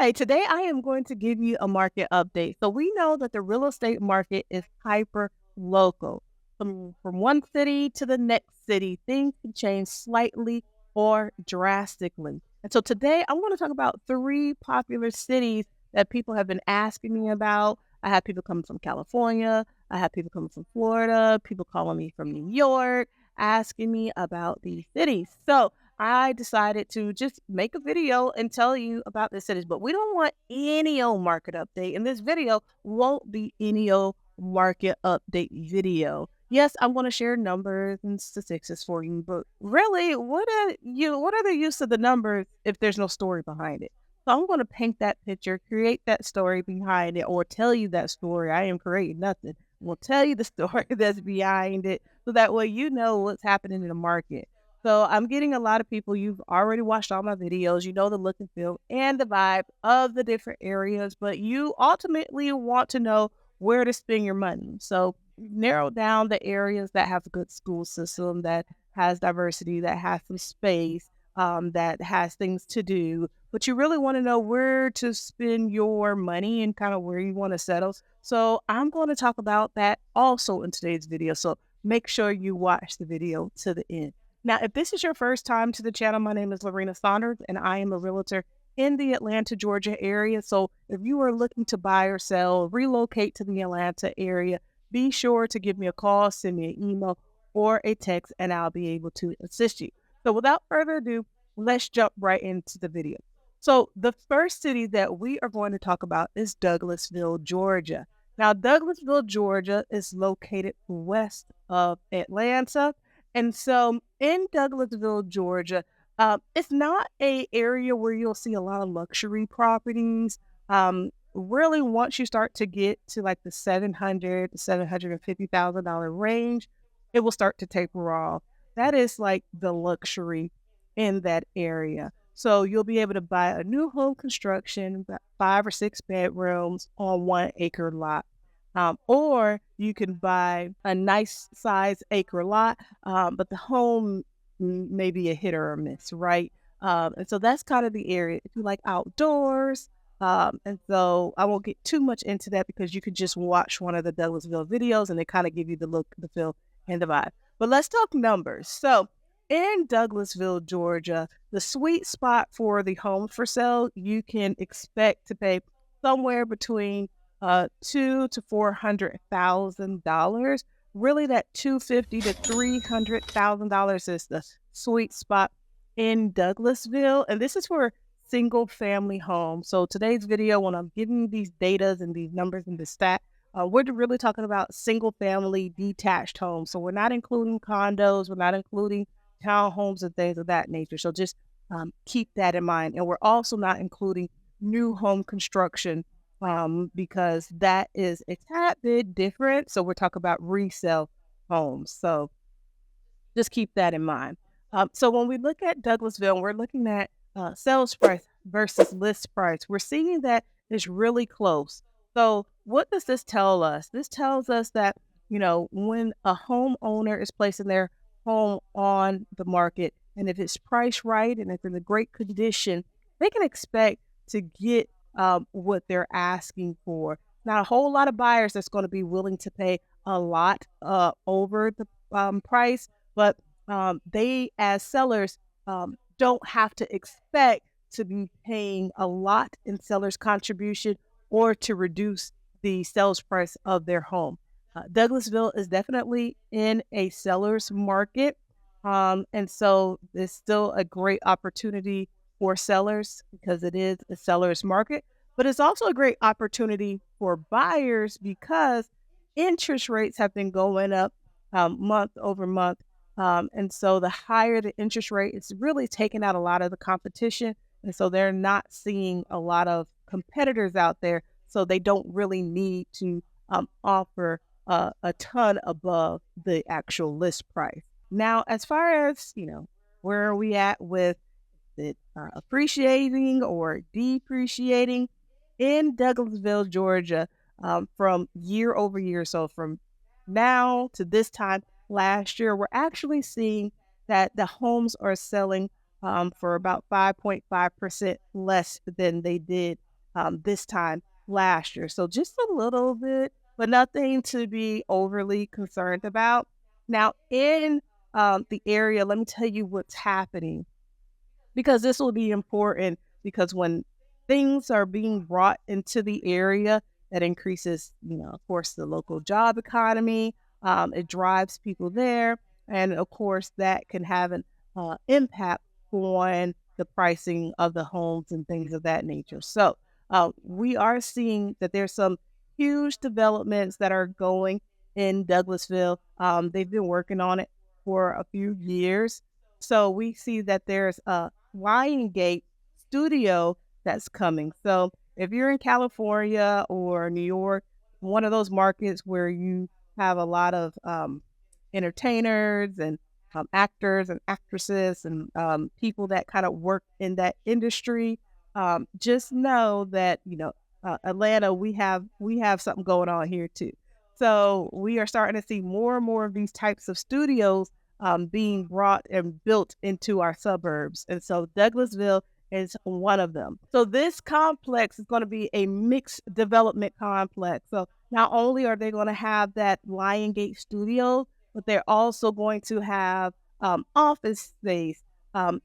Hey, today I am going to give you a market update. So we know that the real estate market is hyper local. From one city to the next city, things can change slightly or drastically. And so today I want to talk about three popular cities that people have been asking me about. I have people coming from California. I have people coming from Florida, people calling me from New York, asking me about these cities. So I decided to just make a video and tell you about the cities, but we don't want any old market update. And this video won't be any old market update video. Yes, I'm going to share numbers and statistics for you, but really, what are the use of the numbers if there's no story behind it? So I'm going to paint that picture, create that story behind it, or tell you that story. I am creating nothing. We'll tell you the story that's behind it so that way you know what's happening in the market. So I'm getting a lot of people, you've already watched all my videos, you know the look and feel and the vibe of the different areas, but you ultimately want to know where to spend your money. So narrow down the areas that have a good school system, that has diversity, that has some space, that has things to do, but you really want to know where to spend your money and kind of where you want to settle. So I'm going to talk about that also in today's video. So make sure you watch the video to the end. Now, if this is your first time to the channel, my name is Laurina Saunders, and I am a realtor in the Atlanta, Georgia area. So if you are looking to buy or sell, relocate to the Atlanta area, be sure to give me a call, send me an email or a text, and I'll be able to assist you. So without further ado, let's jump right into the video. So the first city that we are going to talk about is Douglasville, Georgia. Now, Douglasville, Georgia is located west of Atlanta. And so in Douglasville, Georgia, it's not a area where you'll see a lot of luxury properties. Really, once you start to get to like the $700,000 to $750,000 range, it will start to taper off. That is like the luxury in that area. So you'll be able to buy a new home construction, 5 or 6 bedrooms on 1 acre lot. Or you can buy a nice size acre lot, but the home may be a hit or a miss, right? And so that's kind of the area. If you like outdoors, and so I won't get too much into that because you could just watch one of the Douglasville videos and they kind of give you the look, the feel, and the vibe. But let's talk numbers. So in Douglasville, Georgia, the sweet spot for the homes for sale, you can expect to pay somewhere between $200,000 to $400,000. Really, that $250,000 to $300,000 is the sweet spot in Douglasville, and this is for single family homes. So today's video, when I'm giving you these datas and these numbers and the stat, we're really talking about single family detached homes. So we're not including condos, we're not including townhomes and things of that nature. So just keep that in mind. And we're also not including new home construction because that is a tad bit different. So we're talking about resale homes. So just keep that in mind. So when we look at Douglasville, we're looking at sales price versus list price. We're seeing that it's really close. So what does this tell us? This tells us that, you know, when a homeowner is placing their home on the market, and if it's priced right and it's in a great condition, they can expect to get what they're asking for. Not a whole lot of buyers that's going to be willing to pay a lot over the price, but they as sellers don't have to expect to be paying a lot in seller's contribution or to reduce the sales price of their home. Douglasville is definitely in a seller's market. And so there's still a great opportunity for sellers because it is a seller's market, but it's also a great opportunity for buyers because interest rates have been going up month over month. And so the higher the interest rate, it's really taking out a lot of the competition. And so they're not seeing a lot of competitors out there. So they don't really need to offer a ton above the actual list price. Now, as far as, you know, where are we at with it appreciating or depreciating in Douglasville, Georgia, from year over year? So from now to this time last year, we're actually seeing that the homes are selling for about 5.5% less than they did this time last year. So just a little bit, but nothing to be overly concerned about. Now, in the area, let me tell you what's happening because this will be important because when things are being brought into the area, that increases, of course, the local job economy. It drives people there. And of course, that can have an impact on the pricing of the homes and things of that nature. So we are seeing that there's some huge developments that are going in Douglasville. They've been working on it for a few years. So we see that there's a Lionsgate studio that's coming. So if you're in California or New York, one of those markets where you have a lot of entertainers and actors and actresses and people that kind of work in that industry, just know that Atlanta, we have something going on here too. So we are starting to see more and more of these types of studios being brought and built into our suburbs. And so Douglasville is one of them. So this complex is going to be a mixed development complex. So not only are they going to have that Lionsgate studio, but they're also going to have office space,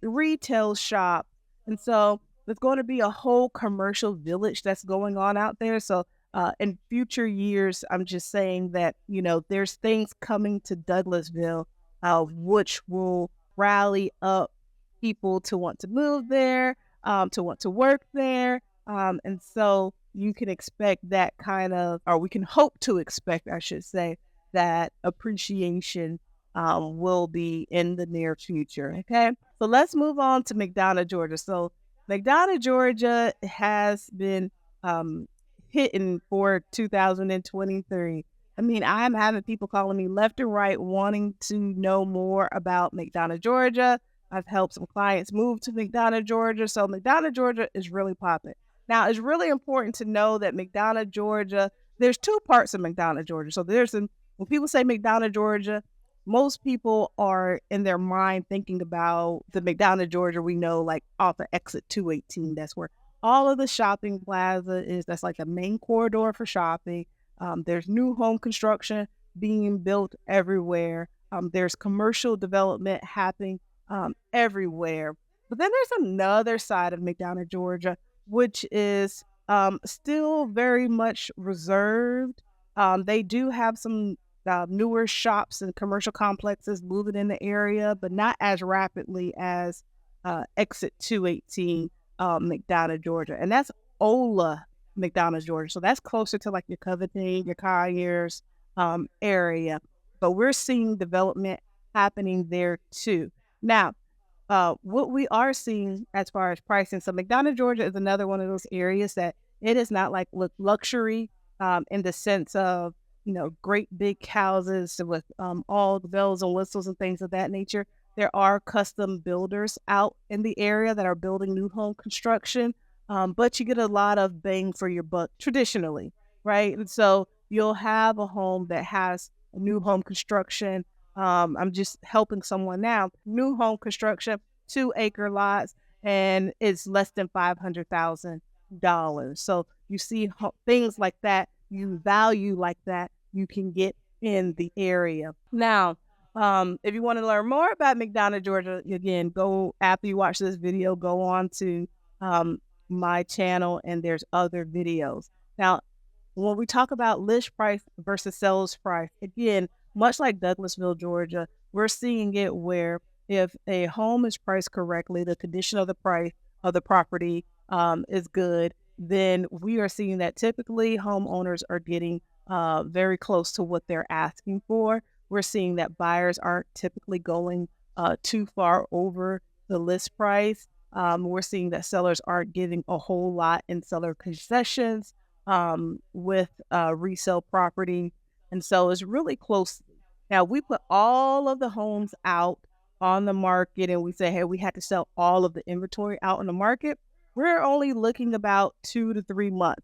retail shop. And so there's going to be a whole commercial village that's going on out there. So in future years, I'm just saying that, there's things coming to Douglasville which will rally up people to want to move there, to want to work there. And so you can expect that kind of, or we can hope to expect, I should say, that appreciation will be in the near future. Okay. So let's move on to McDonough, Georgia. So McDonough, Georgia has been hitting for 2023. I mean, I'm having people calling me left and right wanting to know more about McDonough, Georgia. I've helped some clients move to McDonough, Georgia. So McDonough, Georgia is really popping. Now, it's really important to know that McDonough, Georgia, there's two parts of McDonough, Georgia. So when people say McDonough, Georgia, most people are in their mind thinking about the McDonough, Georgia we know, like off of exit 218. That's where all of the shopping plaza is. That's like the main corridor for shopping. There's new home construction being built everywhere. There's commercial development happening everywhere. But then there's another side of McDonough, Georgia, which is still very much reserved. They do have some newer shops and commercial complexes moving in the area, but not as rapidly as exit 218 McDonough, Georgia. And that's Ola, McDonough, Georgia. So that's closer to like your Covington, your Colliers area. But we're seeing development happening there too. Now, what we are seeing as far as pricing, so McDonough, Georgia is another one of those areas that it is not like luxury in the sense of, great big houses with all the bells and whistles and things of that nature. There are custom builders out in the area that are building new home construction. But you get a lot of bang for your buck traditionally, right? And so you'll have a home that has a new home construction. I'm just helping someone now, new home construction, 2-acre lots, and it's less than $500,000. So you see things like that, you value like that, you can get in the area. Now, if you want to learn more about McDonough, Georgia, again, go after you watch this video, go on to my channel and there's other videos. Now, when we talk about list price versus sales price, again, much like Douglasville, Georgia, we're seeing it where if a home is priced correctly, the condition of the price of the property is good, then we are seeing that typically homeowners are getting very close to what they're asking for. We're seeing that buyers aren't typically going too far over the list price. We're seeing that sellers aren't giving a whole lot in seller concessions with resale property. And so it's really close. Now, we put all of the homes out on the market and we say, hey, we had to sell all of the inventory out on the market. We're only looking about 2 to 3 months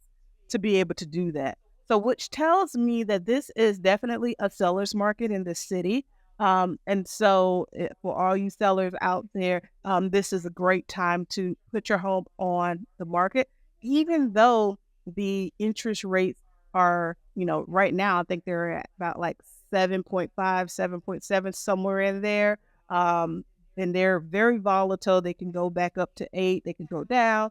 to be able to do that. So which tells me that this is definitely a seller's market in the city. And so for all you sellers out there, this is a great time to put your home on the market. even though the interest rates are, right now, I think they're at about like 7.5, 7.7, somewhere in there. Um, and they're very volatile. They can go back up to 8, they can go down.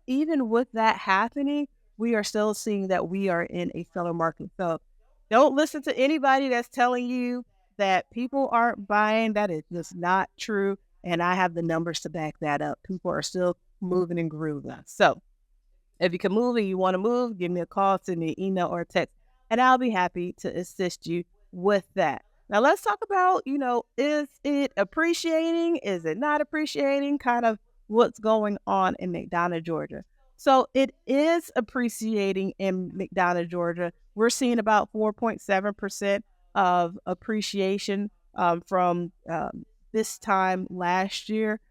Even with that happening, we are still seeing that we are in a seller market. So don't listen to anybody that's telling you that people aren't buying. That is just not true. And I have the numbers to back that up. People are still moving and grooving. So if you can move and you want to move, give me a call, send me an email or a text, and I'll be happy to assist you with that. Now, let's talk about, is it appreciating? Is it not appreciating? Kind of what's going on in McDonough, Georgia. So it is appreciating in McDonough, Georgia. We're seeing about 4.7% of appreciation from this time last year.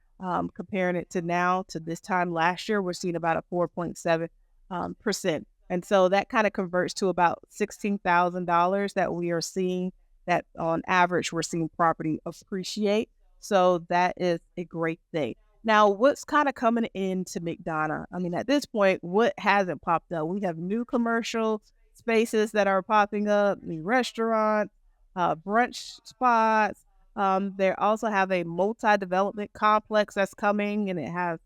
Comparing it to now to this time last year, we're seeing about a 4.7%. And so that kind of converts to about $16,000 that we are seeing, that on average we're seeing property appreciate. So that is a great thing. Now, what's kind of coming into McDonough? I mean, at this point, what hasn't popped up? We have new commercial spaces that are popping up, new restaurants, brunch spots. They also have a multi-development complex that's coming, and it has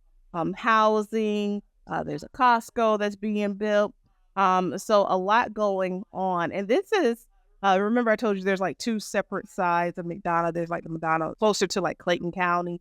housing. There's a Costco that's being built. So a lot going on. And this is, remember I told you there's like 2 separate sides of McDonough. There's like the McDonough closer to like Clayton County,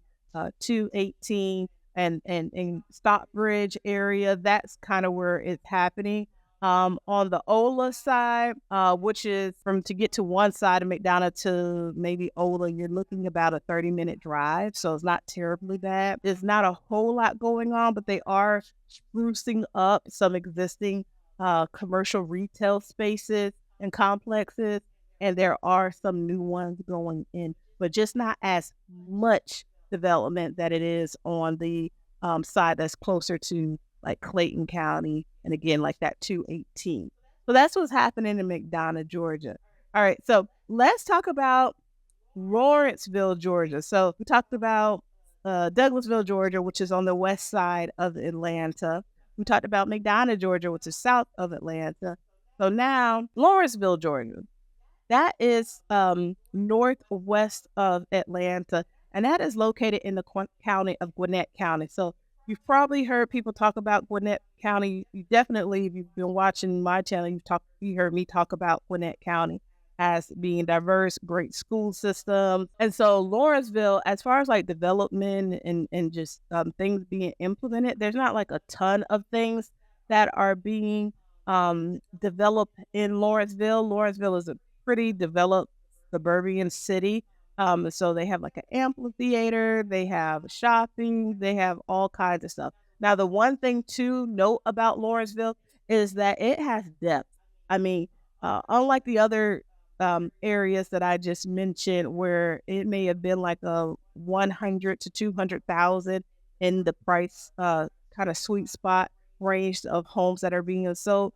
218, and Stockbridge area. That's kind of where it's happening. On the Ola side, which is to get to one side of McDonough to maybe Ola, you're looking about a 30-minute drive. So it's not terribly bad. There's not a whole lot going on, but they are sprucing up some existing commercial retail spaces and complexes. And there are some new ones going in, but just not as much development that it is on the side that's closer to like Clayton County, and again, like that 218. So that's what's happening in McDonough, Georgia. All right, so let's talk about Lawrenceville, Georgia. So we talked about Douglasville, Georgia, which is on the west side of Atlanta. We talked about McDonough, Georgia, which is south of Atlanta. So now Lawrenceville, Georgia. That is northwest of Atlanta, and that is located in the county of Gwinnett County. So you've probably heard people talk about Gwinnett County. You definitely, if you've been watching my channel, you heard me talk about Gwinnett County as being diverse, great school system. And so Lawrenceville, as far as like development and just things being implemented, there's not like a ton of things that are being developed in Lawrenceville. Lawrenceville is a pretty developed suburban city. So they have like an amphitheater, they have shopping, they have all kinds of stuff. Now, the one thing to note about Lawrenceville is that it has depth. I mean, unlike the other areas that I just mentioned, where it may have been like a 100 to 200,000 in the price kind of sweet spot range of homes that are being sold,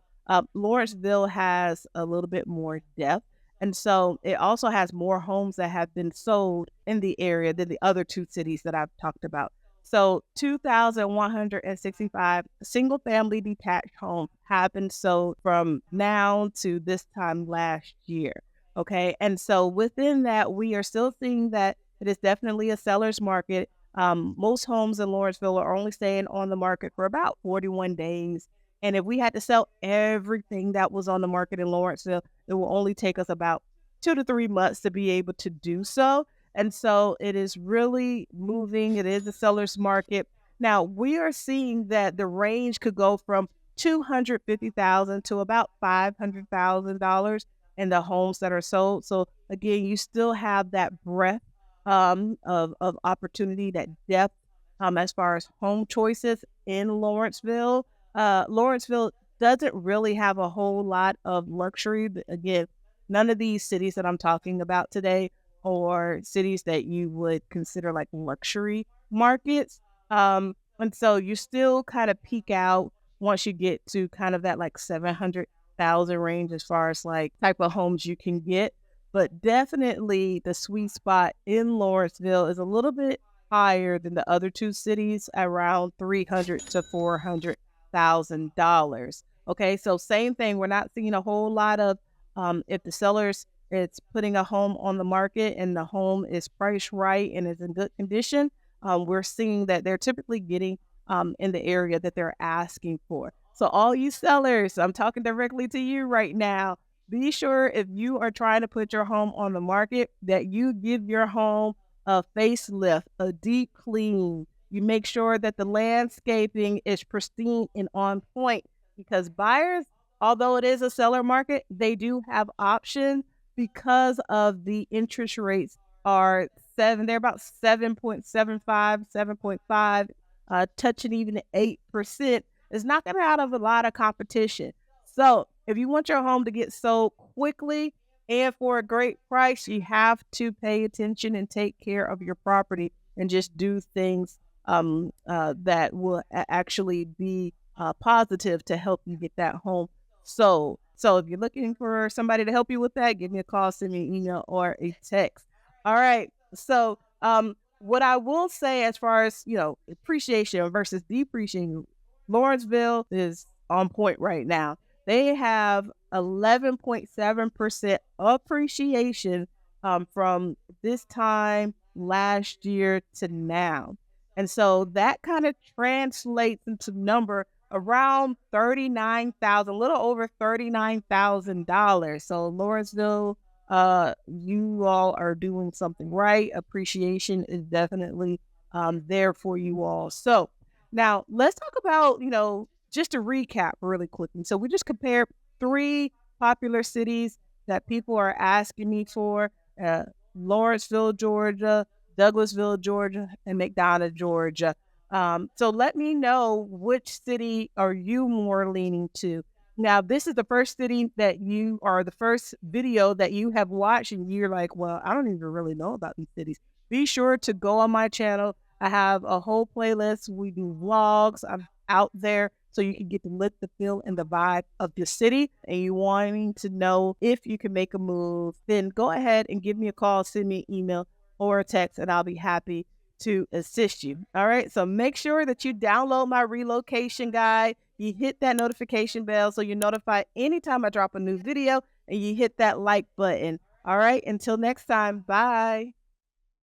Lawrenceville has a little bit more depth. And so it also has more homes that have been sold in the area than the other 2 cities that I've talked about. So 2,165 single family detached homes have been sold from now to this time last year. Okay. And so within that, we are still seeing that it is definitely a seller's market. Most homes in Lawrenceville are only staying on the market for about 41 days. And if we had to sell everything that was on the market in Lawrenceville, it will only take us about 2 to 3 months to be able to do so. And so it is really moving. It is a seller's market. Now, we are seeing that the range could go from $250,000 to about $500,000 in the homes that are sold. So again, you still have that breadth of opportunity, that depth as far as home choices in Lawrenceville. Lawrenceville doesn't really have a whole lot of luxury. Again, none of these cities that I'm talking about today are cities that you would consider like luxury markets. And so you still kind of peak out once you get to kind of that like 700,000 range as far as like type of homes you can get. But definitely the sweet spot in Lawrenceville is a little bit higher than the other 2 cities, around 300 to 400 $100,000. Okay, so same thing. We're not seeing a whole lot of if the sellers it's putting a home on the market and the home is priced right and is in good condition. We're seeing that they're typically getting in the area that they're asking for. So all you sellers, I'm talking directly to you right now. Be sure if you are trying to put your home on the market that you give your home a facelift, a deep clean. You make sure that the landscaping is pristine and on point because buyers, although it is a seller market, they do have options because of the interest rates are they're about 7.75, 7.5, touching even 8%. It's not going to out of a lot of competition. So if you want your home to get sold quickly and for a great price, you have to pay attention and take care of your property and just do things that will actually be positive to help you get that home sold. So if you're looking for somebody to help you with that, give me a call, send me an email or a text. All right. So what I will say as far as, appreciation versus depreciation, Lawrenceville is on point right now. They have 11.7% appreciation from this time last year to now. And so that kind of translates into number around 39,000, a little over $39,000. So Lawrenceville, you all are doing something right. Appreciation is definitely there for you all. So now let's talk about, just to recap really quickly. So we just compared 3 popular cities that people are asking me for, Lawrenceville, Georgia, Douglasville, Georgia, and McDonough, Georgia. So let me know which city are you more leaning to. Now, this is the first city that you are the first video that you have watched and you're like, well, I don't even really know about these cities. Be sure to go on my channel. I have a whole playlist. We do vlogs. I'm out there so you can get the look, the feel, and the vibe of the city. And you wanting to know if you can make a move, then go ahead and give me a call, send me an email or a text, and I'll be happy to assist you. All right. So make sure that you download my relocation guide. You hit that notification bell so you're notified anytime I drop a new video, and you hit that like button. All right. Until next time. Bye.